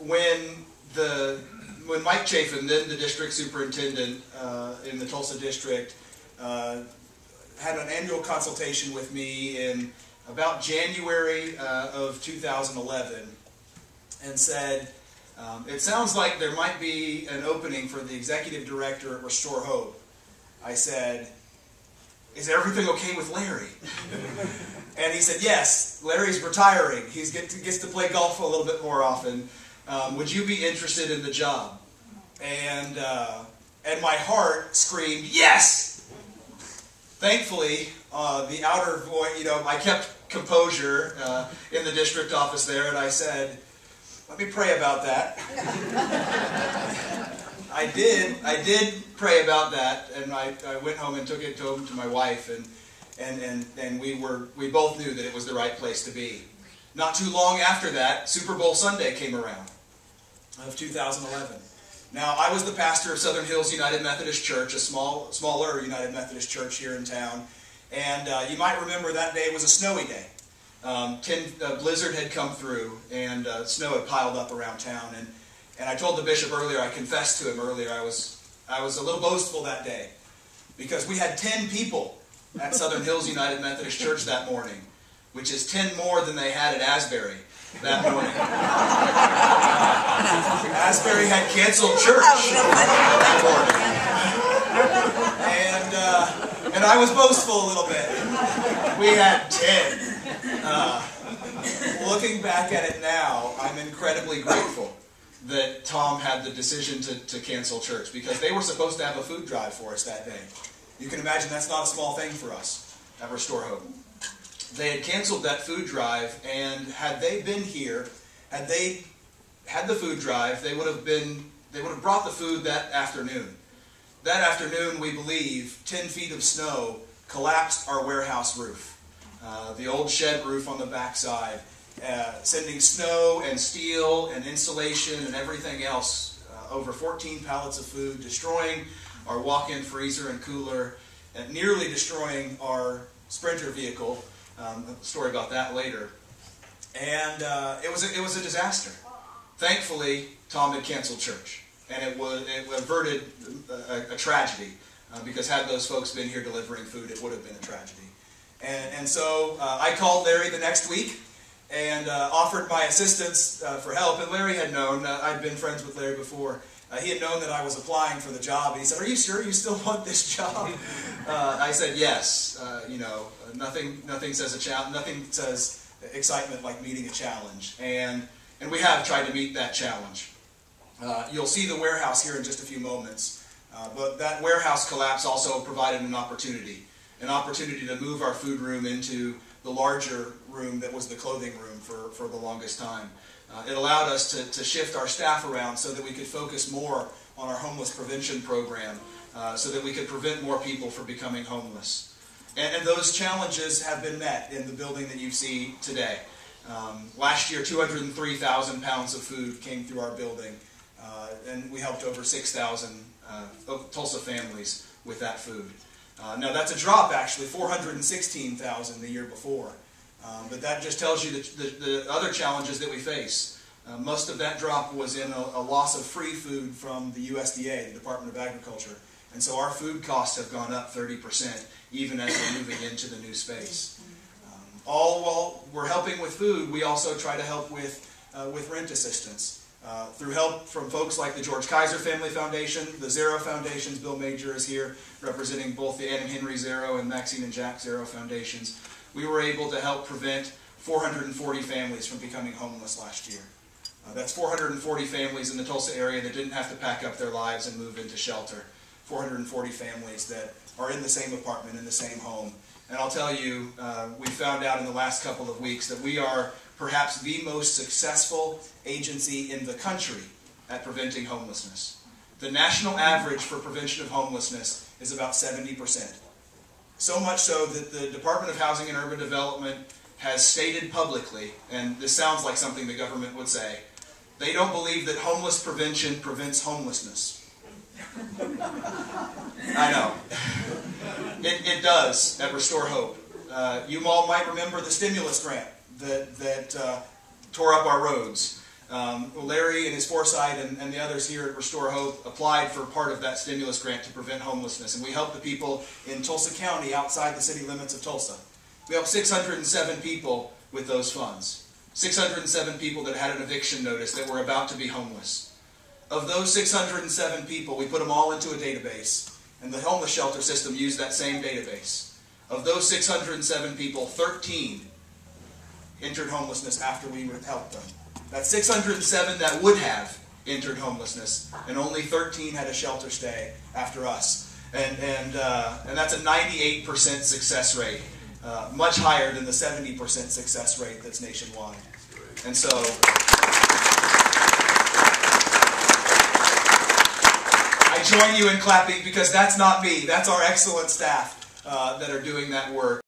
when Mike Chafin, then the district superintendent in the Tulsa district, had an annual consultation with me in about January of 2011 and said, it sounds like there might be an opening for the executive director at Restore Hope. I said, is everything okay with Larry? And he said, yes, Larry's retiring. He gets to play golf a little bit more often. Would you be interested in the job? And my heart screamed, yes! Thankfully, the outer voice, I kept composure in the district office there, and I said, let me pray about that. I did pray about that, and I went home and took it home to my wife, and we both knew that it was the right place to be. Not too long after that, Super Bowl Sunday came around of 2011. Now, I was the pastor of Southern Hills United Methodist Church, a smaller United Methodist church here in town, and you might remember that day was a snowy day. A blizzard had come through, and snow had piled up around town, and I told the bishop earlier, I confessed to him earlier, I was a little boastful that day, because we had 10 people at Southern Hills United Methodist Church that morning, which is 10 more than they had at Asbury that morning. Asbury had canceled church that morning. And I was boastful a little bit. We had 10. Looking back at it now, I'm incredibly grateful that Tom had the decision to cancel church, because they were supposed to have a food drive for us that day. You can imagine that's not a small thing for us at Restore Hope. They had canceled that food drive, and had they been here, had they had the food drive, they would have brought the food that afternoon. That afternoon, we believe, 10 feet of snow collapsed our warehouse roof. The old shed roof on the backside, sending snow and steel and insulation and everything else over 14 pallets of food, destroying our walk-in freezer and cooler, and nearly destroying our Sprinter vehicle. A story about that later. And it was a disaster. Thankfully, Tom had canceled church, and it averted a tragedy, because had those folks been here delivering food, it would have been a tragedy. And so I called Larry the next week and offered my assistance for help. And Larry had known, I'd been friends with Larry before, he had known that I was applying for the job. He said, are you sure you still want this job? I said, yes. Nothing says excitement like meeting a challenge. And we have tried to meet that challenge. You'll see the warehouse here in just a few moments. But that warehouse collapse also provided an opportunity to move our food room into the larger room that was the clothing room for the longest time. It allowed us to shift our staff around so that we could focus more on our homeless prevention program, so that we could prevent more people from becoming homeless. And those challenges have been met in the building that you see today. Last year, 203,000 pounds of food came through our building, and we helped over 6,000 Tulsa families with that food. Now that's a drop, actually, 416,000 the year before. But that just tells you the other challenges that we face. Most of that drop was in a loss of free food from the USDA, the Department of Agriculture. And so our food costs have gone up 30%, even as we're moving into the new space. All while we're helping with food, we also try to help with rent assistance. Through help from folks like the George Kaiser Family Foundation, the Zero Foundations. Bill Major is here representing both the Ann and Henry Zero and Maxine and Jack Zero Foundations. We were able to help prevent 440 families from becoming homeless last year. That's 440 families in the Tulsa area that didn't have to pack up their lives and move into shelter. 440 families that are in the same apartment, in the same home. And I'll tell you, we found out in the last couple of weeks that we are perhaps the most successful agency in the country at preventing homelessness. The national average for prevention of homelessness is about 70%. So much so that the Department of Housing and Urban Development has stated publicly, and this sounds like something the government would say, they don't believe that homeless prevention prevents homelessness. I know. It does at Restore Hope. You all might remember the stimulus grant that tore up our roads. Larry and his foresight and the others here at Restore Hope applied for part of that stimulus grant to prevent homelessness. And we helped the people in Tulsa County outside the city limits of Tulsa. We helped 607 people with those funds. 607 people that had an eviction notice that were about to be homeless. Of those 607 people, we put them all into a database. And the homeless shelter system used that same database. Of those 607 people, 13 entered homelessness after we helped them. That's 607 that would have entered homelessness, and only 13 had a shelter stay after us. And that's a 98% success rate, much higher than the 70% success rate that's nationwide. And so I join you in clapping, because that's not me. That's our excellent staff that are doing that work.